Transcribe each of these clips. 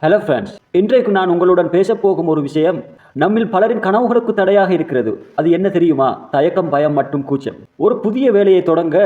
Hello friends, இன்றைக்கு நான் உங்களுடன் பேசப்போகும் ஒரு விஷயம் நம்மில் பலரின் கனவுகளுக்கு தடையாக இருக்கிறது. அது என்ன தெரியுமா? தயக்கம், பயம் மற்றும் கூச்சம். ஒரு புதிய வேலையை தொடங்க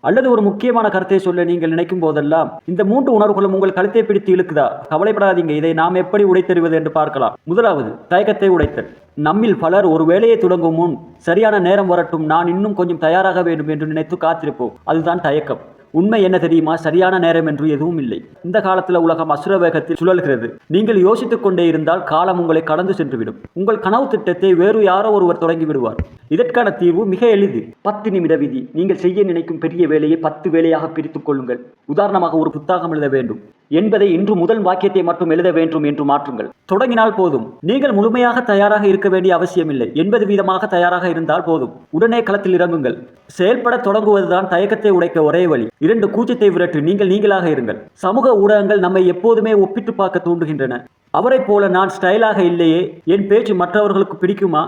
அல்லது ஒரு முக்கியமான கருத்தை சொல்ல நீங்கள் நினைக்கும் போதெல்லாம் இந்த 3 உணர்வுகளும் உங்கள் கழுத்தை பிடித்து இழுக்குதா? கவலைப்படாதீங்க, இதை நாம் எப்படி உடைத்தெறிவது என்று பார்க்கலாம். முதலாவது, தயக்கத்தை உடைத்தல். நம்மில் பலர் ஒரு வேலையை தொடங்கும் முன் சரியான நேரம் வரட்டும், நான் இன்னும் கொஞ்சம் தயாராக வேண்டும் என்று நினைத்து காத்திருப்போம். அதுதான் தயக்கம். உண்மை என்ன தெரியுமா? சரியான நேரம் என்று எதுவும் இல்லை. இந்த காலத்தில் உலகம் அசுர வேகத்தில் சுழல்கிறது. நீங்கள் யோசித்துக் கொண்டே இருந்தால் காலம் உங்களை கடந்து சென்றுவிடும். உங்கள் கனவு திட்டத்தை வேறு யாரோ ஒருவர் தொடங்கி விடுவார். இதற்கான தீர்வு மிக எளிது. 10 நிமிட விதி. நீங்கள் செய்ய நினைக்கும் பெரிய வேலையை 10 வேலையாக பிரித்துக் கொள்ளுங்கள். உதாரணமாக, ஒரு புத்தகம் எழுத வேண்டும் என்பதை இன்று முதல் வாக்கியத்தை மட்டும் எழுத வேண்டும் என்று மாற்றுங்கள். தொடங்கினால் போதும். நீங்கள் முழுமையாக தயாராக இருக்க வேண்டிய அவசியமில்லை. 80% தயாராக இருந்தால் போதும். உடனே களத்தில் இறங்குங்கள். செயல்பட தொடங்குவதுதான் தயக்கத்தை உடைக்க ஒரே வழி. 2, கூச்சத்தை விரட்டு. நீங்கள் நீங்களாக இருங்கள். சமூக ஊடகங்கள் நம்மை எப்போதுமே ஒப்பிட்டு பார்க்க தூண்டுகின்றன. அவரை போல நான் ஸ்டைலாக இல்லையே, என் பேச்சு மற்றவர்களுக்கு பிடிக்குமா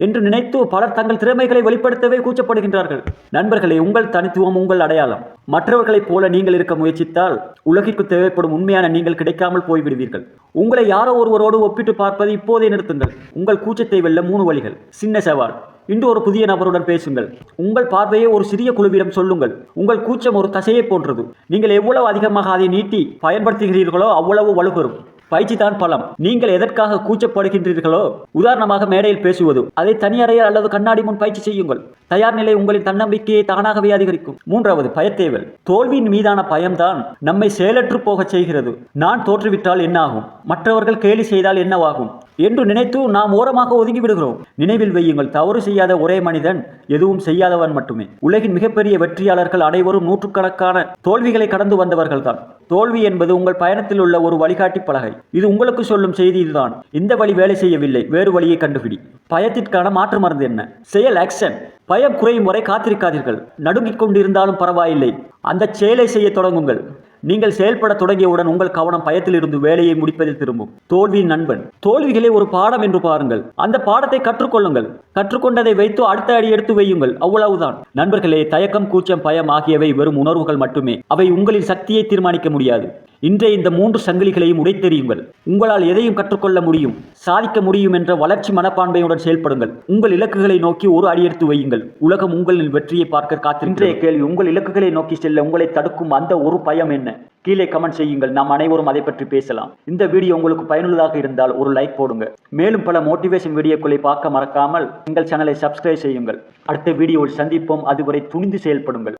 என்று நினைத்து பலர் தங்கள் திறமைகளை வெளிப்படுத்தவே கூச்சப்படுகின்றார்கள். நண்பர்களே, உங்கள் தனித்துவம் உங்கள் அடையாளம். மற்றவர்களைப் போல நீங்கள் இருக்க முயற்சித்தால் உலகிற்கு தேவைப்படும் உண்மையான நீங்கள் கிடைக்காமல் போய்விடுவீர்கள். உங்களை யாரோ ஒருவரோடு ஒப்பிட்டு பார்ப்பதை இப்போதே நிறுத்துங்கள். உங்கள் கூச்சத்தை வெல்ல 3 வழிகள். சின்ன சவால். இன்று ஒரு புதிய நபருடன் பேசுங்கள். உங்கள் பார்வையை ஒரு சிறிய குழுவிடம் சொல்லுங்கள். உங்கள் கூச்சம் ஒரு தசையை போன்றது. நீங்கள் எவ்வளவு அதிகமாக அதை நீட்டி பயன்படுத்துகிறீர்களோ அவ்வளவு வலுப்பெறும். பயிற்சி தான் பலம். நீங்கள் எதற்காக கூச்சப்படுகின்றீர்களோ, உதாரணமாக மேடையில் பேசுவது, அதை தனியறையில் அல்லது கண்ணாடி முன் பயிற்சி செய்யுங்கள். தயார் நிலை உங்களின் தன்னம்பிக்கையை தானாகவே அதிகரிக்கும். 3வது, பயத்தேவல். தோல்வியின் மீதான பயம்தான் நம்மை செயலற்று போக செய்கிறது. நான் தோற்றுவிட்டால் என்ன ஆகும், மற்றவர்கள் கேலி செய்தால் என்னவாகும் என்று நினைத்து நாம் ஓரமாக ஒதுங்கி விடுகிறோம். நினைவில் வையுங்கள், தவறு செய்யாத ஒரே மனிதன் எதுவும் செய்யாதவன் மட்டுமே. உலகின் மிகப்பெரிய வெற்றியாளர்கள் அனைவரும் நூற்றுக்கணக்கான தோல்விகளை கடந்து வந்தவர்கள் தான். தோல்வி என்பது உங்கள் பயணத்தில் உள்ள ஒரு வழிகாட்டி பலகை. இது உங்களுக்கு சொல்லும் செய்தி இதுதான்: இந்த வழி வேலை செய்யவில்லை, வேறு வழியை கண்டுபிடி. பயத்திற்கான மாற்று மருந்து என்ன? செயல், ஆக்ஷன். பயம் குறையும் வரை காத்திருக்காதீர்கள். நடுங்கிக் கொண்டிருந்தாலும் பரவாயில்லை, அந்த செயலை செய்ய தொடங்குங்கள். நீங்கள் செயல்பட தொடங்கியவுடன் உங்கள் கவனம் பயத்திலிருந்து வேலையை முடிப்பதில் திரும்பும். தோல்வியின் நண்பன். தோல்விகளை ஒரு பாடம் என்று பாருங்கள். அந்த பாடத்தை கற்றுக்கொள்ளுங்கள். கற்றுக்கொண்டதை வைத்து அடுத்த அடி எடுத்து வையுங்கள். அவ்வளவுதான். நண்பர்களே, தயக்கம், கூச்சம், பயம் ஆகியவை வெறும் உணர்வுகள் மட்டுமே. அவை உங்களின் சக்தியை தீர்மானிக்க முடியாது. இன்றைய இந்த 3 சங்கிலிகளையும் உடைத்தெறியுங்கள். உங்களால் எதையும் கற்றுக்கொள்ள முடியும், சாதிக்க முடியும் என்ற வளர்ச்சி மனப்பான்மையுடன் செயல்படுங்கள். உங்கள் இலக்குகளை நோக்கி ஒரு அடி எடுத்து வையுங்கள். உலகம் உங்களின் வெற்றியை பார்க்க காத்திருக்கிறது. இன்றைய கேள்வி: உங்கள் இலக்குகளை நோக்கி செல்ல உங்களை தடுக்கும் அந்த ஒரு பயம் என்ன? கீழே கமெண்ட் செய்யுங்கள். நாம் அனைவரும் அதை பற்றி பேசலாம். இந்த வீடியோ உங்களுக்கு பயனுள்ளதாக இருந்தால் ஒரு லைக் போடுங்க. மேலும் பல மோட்டிவேஷன் வீடியோக்களை பார்க்க மறக்காமல் எங்கள் சேனலை சப்ஸ்கிரைப் செய்யுங்கள். அடுத்த வீடியோவில் சந்திப்போம். அதுவரை துணிந்து செயல்படுங்கள்.